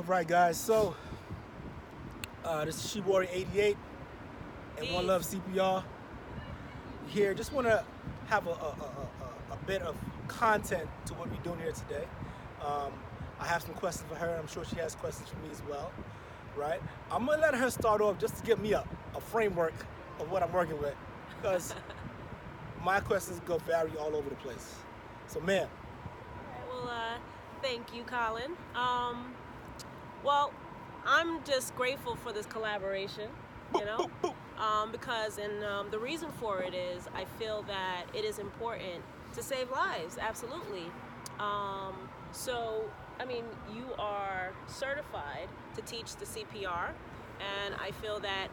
Right, guys. So this is She Warrior 88 and One Love CPR. Here, just want to have a bit of content to what we're doing here today. I have some questions for her, and I'm sure she has questions for me as well. Right? I'm gonna let her start off just to give me a framework of what I'm working with, because my questions go vary all over the place. So, ma'am. Well, thank you, Colin. Well, I'm just grateful for this collaboration, because the reason for it is I feel that it is important to save lives, absolutely. So, I mean, you are certified to teach the CPR, and I feel that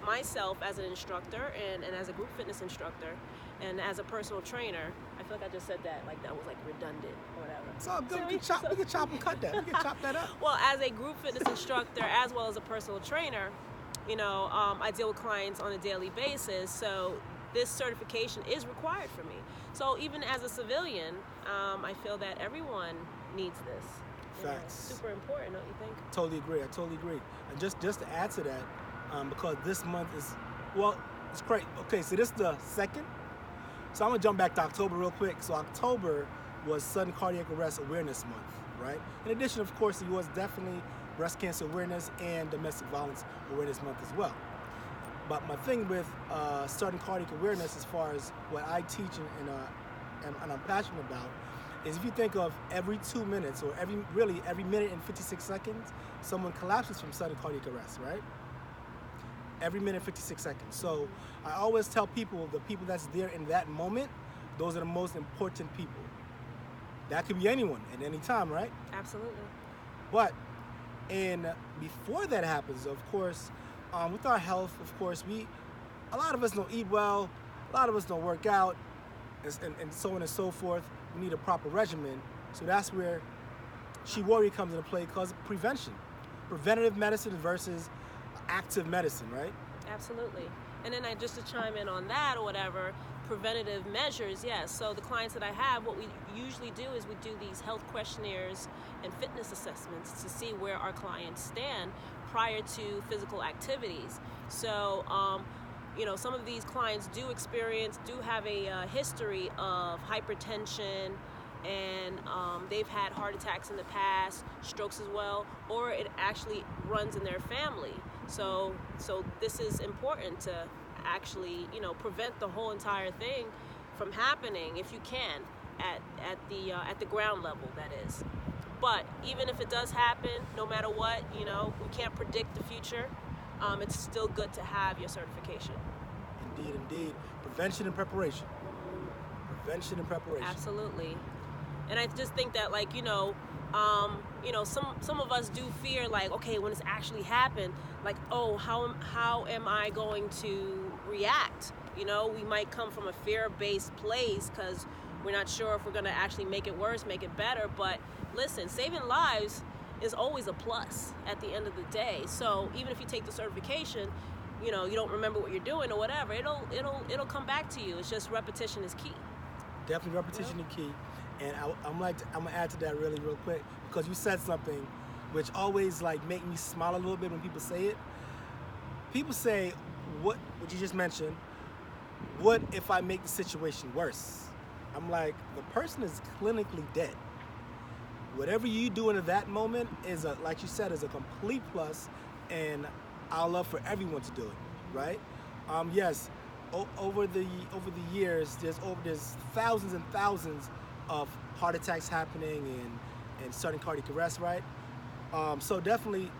myself as an instructor and as a group fitness instructor and as a personal trainer, I feel like I just said that like that was like redundant or whatever. It's all good. We can chop and cut that. We can chop that up. Well, as a group fitness instructor as well as a personal trainer, I deal with clients on a daily basis, so this certification is required for me. So even as a civilian, I feel that everyone needs this. Facts. Super important, don't you think? Totally agree. I totally agree. And just to add to that, because this month is, it's great. Okay, so this is the second. So I'm gonna jump back to October real quick. So October was Sudden Cardiac Arrest Awareness Month, right? In addition, of course, it was definitely Breast Cancer Awareness and Domestic Violence Awareness Month as well. But my thing with Sudden Cardiac Awareness, as far as what I teach and I'm passionate about, is if you think of every 2 minutes or every minute and 56 seconds, someone collapses from sudden cardiac arrest, right? Every minute, 56 seconds. So I always tell people, the people that's there in that moment, those are the most important people. That could be anyone at any time, right? Absolutely. But before that happens, of course, with our health, of course, a lot of us don't eat well, a lot of us don't work out, and so on and so forth. We need a proper regimen. So that's where She Warrior comes into play, because of prevention. Preventative medicine versus active medicine, right? Absolutely. And then just to chime in on that or whatever, preventative measures, yes. So the clients that I have, what we usually do is we do these health questionnaires and fitness assessments to see where our clients stand prior to physical activities. So, some of these clients do have a history of hypertension, and they've had heart attacks in the past, strokes as well, or it actually runs in their family. So this is important to actually, prevent the whole entire thing from happening if you can at the ground level, that is. But even if it does happen, no matter what, we can't predict the future. It's still good to have your certification. Indeed. Prevention and preparation. Prevention and preparation. Absolutely. And I just think that, some of us do fear, okay, when it's actually happened, how am I going to react? We might come from a fear-based place because we're not sure if we're going to actually make it worse, make it better. But listen, saving lives is always a plus at the end of the day. So even if you take the certification, you don't remember what you're doing or whatever, it'll come back to you. It's just repetition is key. Definitely repetition is key. And I'm gonna add to that really real quick, because you said something which always make me smile a little bit when people say it. People say, what you just mentioned, what if I make the situation worse? I'm like, the person is clinically dead. Whatever you do in that moment is like you said, is a complete plus, and I'd love for everyone to do it, right? Yes, over the years, there's thousands and thousands of heart attacks happening and sudden cardiac arrest, right? So definitely,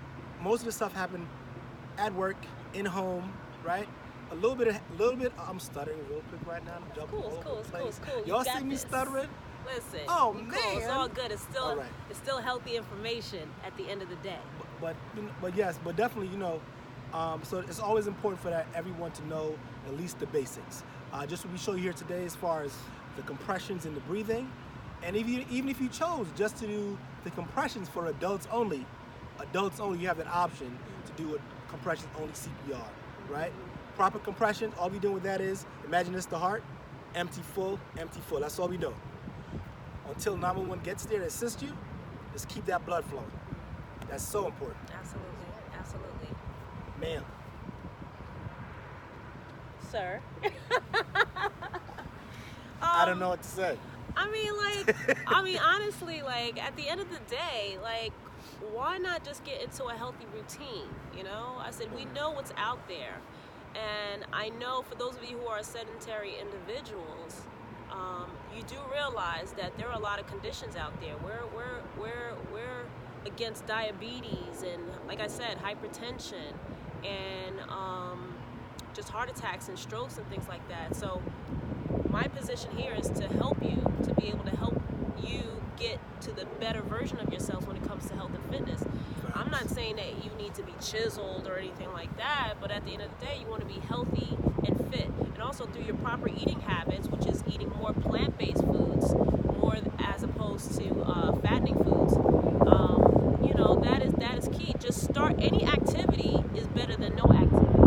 most of the stuff happened at work, in home, right? A little bit. I'm stuttering real quick right now. I'm jumping all over the place. Cool. Y'all see me stuttering? Listen. Oh man, man, it's all good. It's still all right. It's still healthy information at the end of the day. But definitely, so it's always important for everyone to know at least the basics. Just what we show you here today, as far as the compressions and the breathing, and even if you chose just to do the compressions for adults only, you have that option to do a compression only CPR, right? Proper compression. All we doing with that is, imagine it's the heart, empty, full. That's all we do. Until 911 gets there to assist you, just keep that blood flowing. That's so important. Absolutely, absolutely. Ma'am. Sir. I don't know what to say. I mean, honestly, like, at the end of the day, like, why not just get into a healthy routine, you know? I said, we know what's out there. And I know for those of you who are sedentary individuals, you do realize that there are a lot of conditions out there. We're against diabetes and, like I said, hypertension and just heart attacks and strokes and things like that. So my position here is to help you, to be able to help you get to the better version of yourself when it comes to health and fitness. I'm not saying that you need to be chiseled or anything like that, but at the end of the day, you want to be healthy and fit. And also through your proper eating habits, which is eating more plant-based foods, more as opposed to fattening foods. You know, that is key. Just start. Any activity is better than no activity.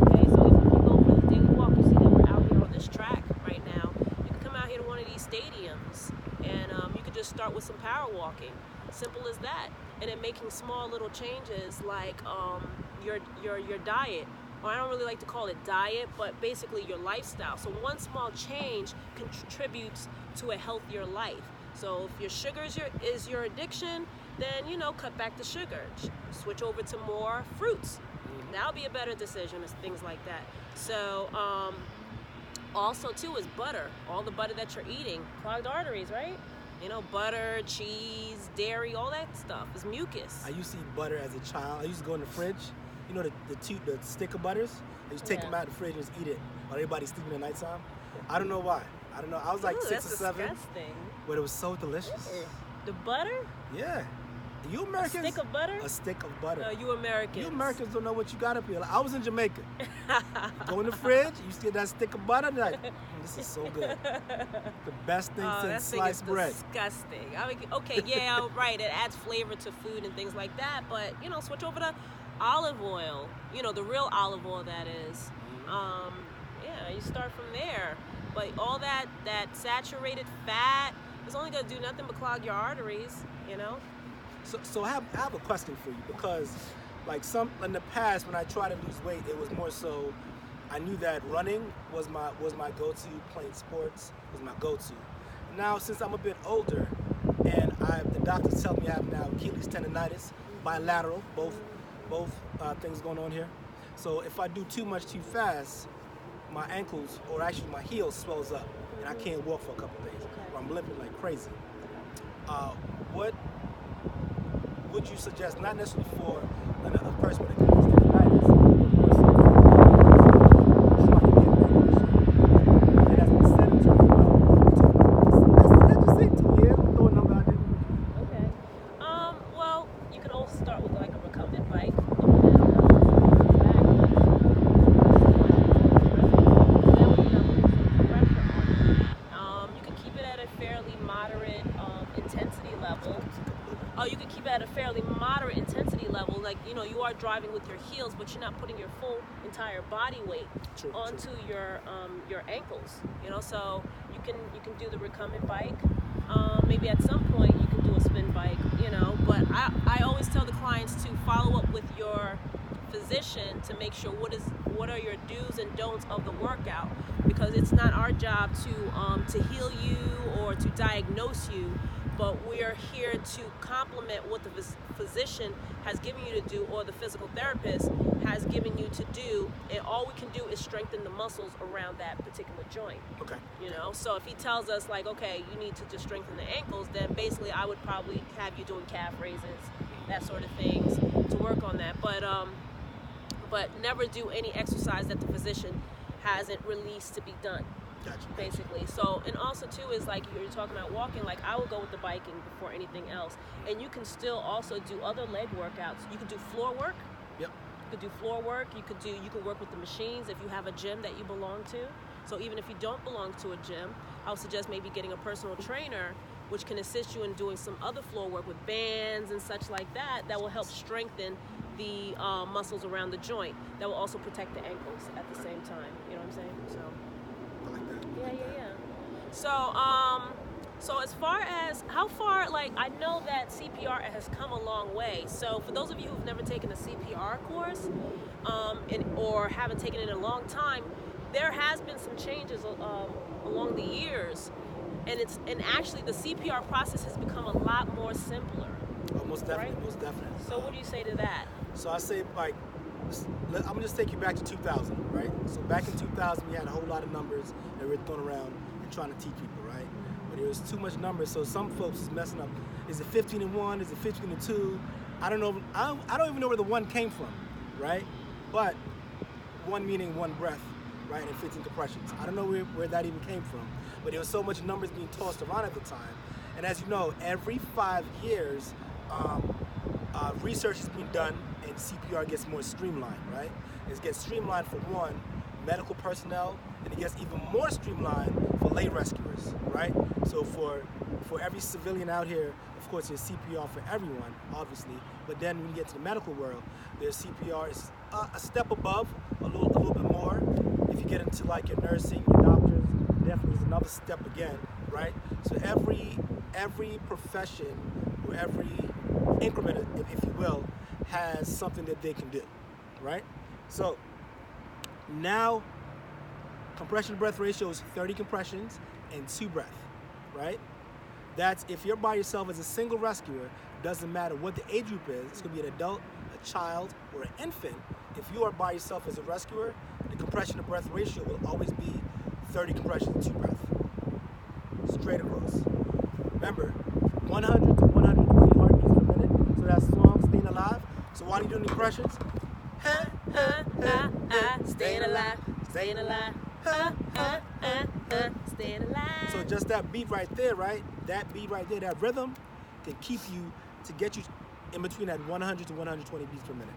Okay, so if you go for the daily walk, you see that we're out here on this track right now. You can come out here to one of these stadiums, and you could just start with some power walking. Simple as that. And then making small little changes like your diet. Or I don't really like to call it diet, but basically your lifestyle. So one small change contributes to a healthier life. So if your sugar is your addiction, then, you know, cut back the sugar. Switch over to more fruits. That'll be a better decision, and things like that. So also too is butter. All the butter that you're eating, clogged arteries, right? You know, butter, cheese, dairy, all that stuff is mucus. I used to eat butter as a child. I used to go in the fridge. You know the stick of butters? I used to take them out of the fridge and just eat it while everybody's sleeping at nighttime. I don't know why. I don't know. I was like 6 or 7. Disgusting. But it was so delicious. The butter? Yeah. You Americans? A stick of butter? A stick of butter. No, you Americans. You Americans don't know what you got up here. Like, I was in Jamaica. Go in the fridge, you see that stick of butter, like, this is so good. The best thing since sliced bread. Disgusting. I mean, okay, yeah, right. It adds flavor to food and things like that. But, you know, switch over to olive oil. You know, the real olive oil, that is. Yeah, you start from there. But all that saturated fat is only going to do nothing but clog your arteries, you know? So I have a question for you, because like in the past when I tried to lose weight, it was more so I knew that running was my go-to, playing sports was my go-to. Now since I'm a bit older and the doctors tell me I have now Achilles tendonitis, bilateral, both things going on here. So if I do too much too fast, my ankles, or actually my heels, swells up and I can't walk for a couple days, or I'm limping like crazy. What would you suggest, not necessarily for a person with Achilles tendonitis, and as a sedentary, let's just say 2 years, throw a number out there. Okay. Well, you could also start with like a recumbent bike. You can keep it at a fairly moderate intensity level. You can keep it at a fairly moderate intensity level. Like, you know, you are driving with your heels, but you're not putting your full entire body weight onto your ankles. You know, so you can do the recumbent bike. Maybe at some point you can do a spin bike. You know, but I always tell the clients to follow up with your physician to make sure what are your do's and don'ts of the workout, because it's not our job to heal you or to diagnose you, but we are here to complement what the physician has given you to do, or the physical therapist has given you to do, and all we can do is strengthen the muscles around that particular joint. Okay. You know, so if he tells us like, okay, you need to just strengthen the ankles, then basically I would probably have you doing calf raises, that sort of things, to work on that. But never do any exercise that the physician hasn't released to be done. Gotcha. Basically. So, and also too is like you're talking about walking, like I would go with the biking before anything else. And you can still also do other leg workouts. You can do floor work. Yep. You could do floor work. You could work with the machines if you have a gym that you belong to. So even if you don't belong to a gym, I would suggest maybe getting a personal trainer, which can assist you in doing some other floor work with bands and such like that, that will help strengthen the muscles around the joint. That will also protect the ankles at the same time. You know what I'm saying? So. I like that. Yeah. So, So as far as how far, like, I know that CPR has come a long way. So for those of you who've never taken a CPR course, or haven't taken it in a long time, there has been some changes along the years, and actually the CPR process has become a lot more simpler. Oh, most definitely, Right. most definitely. So what do you say to that? So I say, like, I'm gonna just take you back to 2000, right? So back in 2000, we had a whole lot of numbers that were thrown around and trying to teach people, right? But there was too much numbers, so some folks is messing up. Is it 15-1? Is it 15-2? I don't know. I don't even know where the one came from, right? But one meaning one breath, right? And 15 compressions. I don't know where that even came from. But there was so much numbers being tossed around at the time. And as you know, every 5 years, research is being done and CPR gets more streamlined, right? It gets streamlined for one, medical personnel, and it gets even more streamlined for lay rescuers, right? So for every civilian out here, of course, there's CPR for everyone, obviously, but then when you get to the medical world, there's CPR is a step above, a little bit more. If you get into like your nursing, your doctors, definitely is another step again, right? So every profession or every increment, if you will, has something that they can do, right? So now compression to breath ratio is 30 compressions and 2 breath, right? That's if you're by yourself as a single rescuer, doesn't matter what the age group is, it's gonna be an adult, a child, or an infant. If you are by yourself as a rescuer, the compression to breath ratio will always be 30 compressions and 2 breath. Straight across. Remember, 100 to 120 heartbeats per minute, so that's long, staying alive. So while you're doing the compressions, Staying alive, staying alive, staying alive. so just that beat right there, right? That beat right there, that rhythm can keep you, to get you in between that 100 to 120 beats per minute.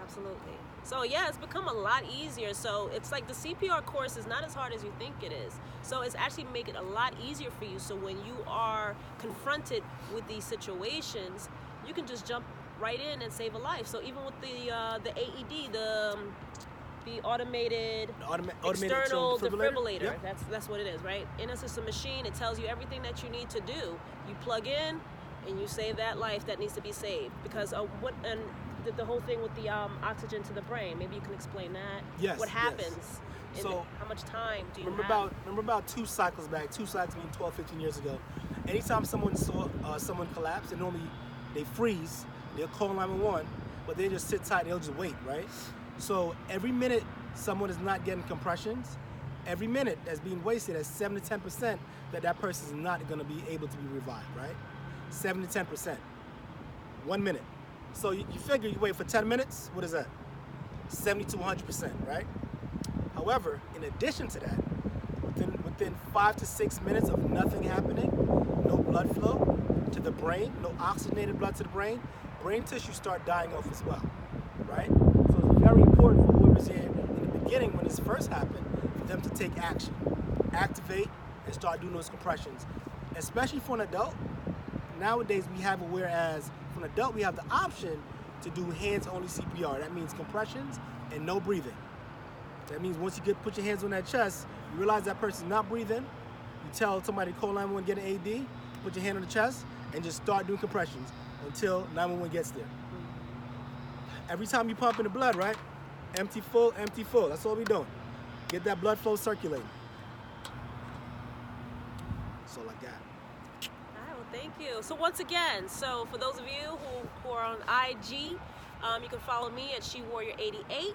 Absolutely. So yeah, it's become a lot easier. So it's like the CPR course is not as hard as you think it is. So it's actually making it a lot easier for you. So when you are confronted with these situations, you can just jump right in and save a life. So even with the AED, the automated external defibrillator. Yep. That's what it is, right? And it's just a machine. It tells you everything that you need to do. You plug in, and you save that life that needs to be saved. Because the whole thing with the oxygen to the brain. Maybe you can explain that. Yes. What happens? Yes. So how much time do you remember about 2 cycles back? 2 cycles being 12, 15 years ago. Anytime someone saw someone collapse, and normally they freeze. They'll call 911, but they just sit tight. They'll just wait, right? So every minute someone is not getting compressions, every minute that's being wasted, that's 7 to 10% that person is not going to be able to be revived, right? 7 to 10%. 1 minute. So you figure you wait for 10 minutes, what is that? 70 to 100%, right? However, in addition to that, within 5 to 6 minutes of nothing happening, no blood flow to the brain, no oxygenated blood to the brain tissue start dying off as well, right? So it's very important for whoever's here in the beginning when this first happened, for them to take action, activate, and start doing those compressions. Especially for an adult, nowadays we have it whereas for an adult we have the option to do hands-only CPR. That means compressions and no breathing. That means once you put your hands on that chest, you realize that person's not breathing, you tell somebody to call 911, get an AD, put your hand on the chest, and just start doing compressions until 911 gets there. Every time you pump in the blood, right? Empty, full, that's all we're doing. Get that blood flow circulating. So like that. All right, well, thank you. So once again, so for those of you who are on IG, you can follow me at SheWarrior88.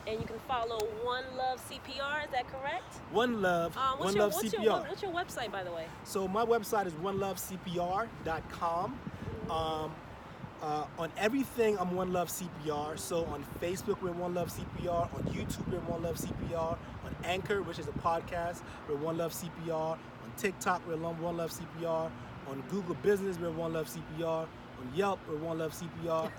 And you can follow One Love CPR, is that correct? One Love CPR. What's your website, by the way? So my website is onelovecpr.com. On everything, I'm One Love CPR. So on Facebook, we're One Love CPR. On YouTube, we're One Love CPR. On Anchor, which is a podcast, we're One Love CPR. On TikTok, we're One Love CPR. On Google Business, we're One Love CPR. On Yelp, we're One Love CPR.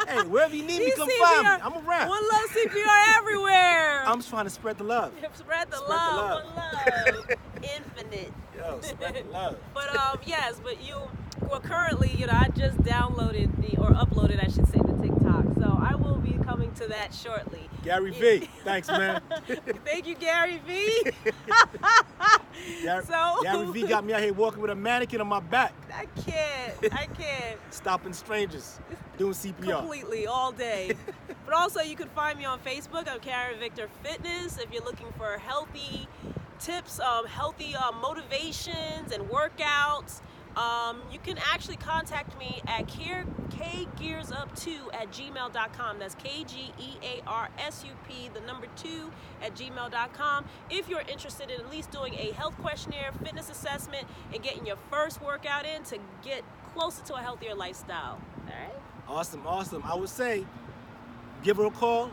Hey, wherever you need me, come find me. I'm around. One Love CPR everywhere. I'm just trying to spread the love. Spread the love. One love. Infinite. Yo, spread the love. But yes, but currently, I just downloaded or uploaded, I should say, the TikTok. So I will be coming to that shortly. Gary V. Thanks, man. Thank you, Gary V. Gary V got me out here walking with a mannequin on my back. I can't. Stopping strangers, doing CPR. Completely, all day. But also, you can find me on Facebook. I'm Karen Victor Fitness. If you're looking for healthy tips, healthy motivations and workouts, you can actually contact me at kgearsup2@gmail.com. That's KGEARSUP, the number 2 @gmail.com. If you're interested in at least doing a health questionnaire, fitness assessment, and getting your first workout in to get closer to a healthier lifestyle. All right? Awesome. I would say, give her a call,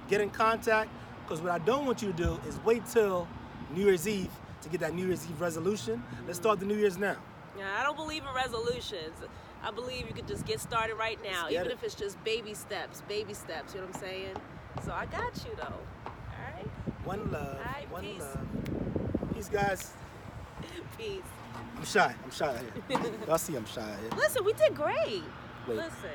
get in contact, because what I don't want you to do is wait till New Year's Eve to get that New Year's Eve resolution. Let's start the New Year's now. Yeah, I don't believe in resolutions. I believe you could just get started right now, even if it's just baby steps, you know what I'm saying? So I got you, though. All right? One love. All right, One peace. love. Peace, guys. Peace. I'm shy out here. Y'all see I'm shy out here. Listen, we did great. Wait. Listen.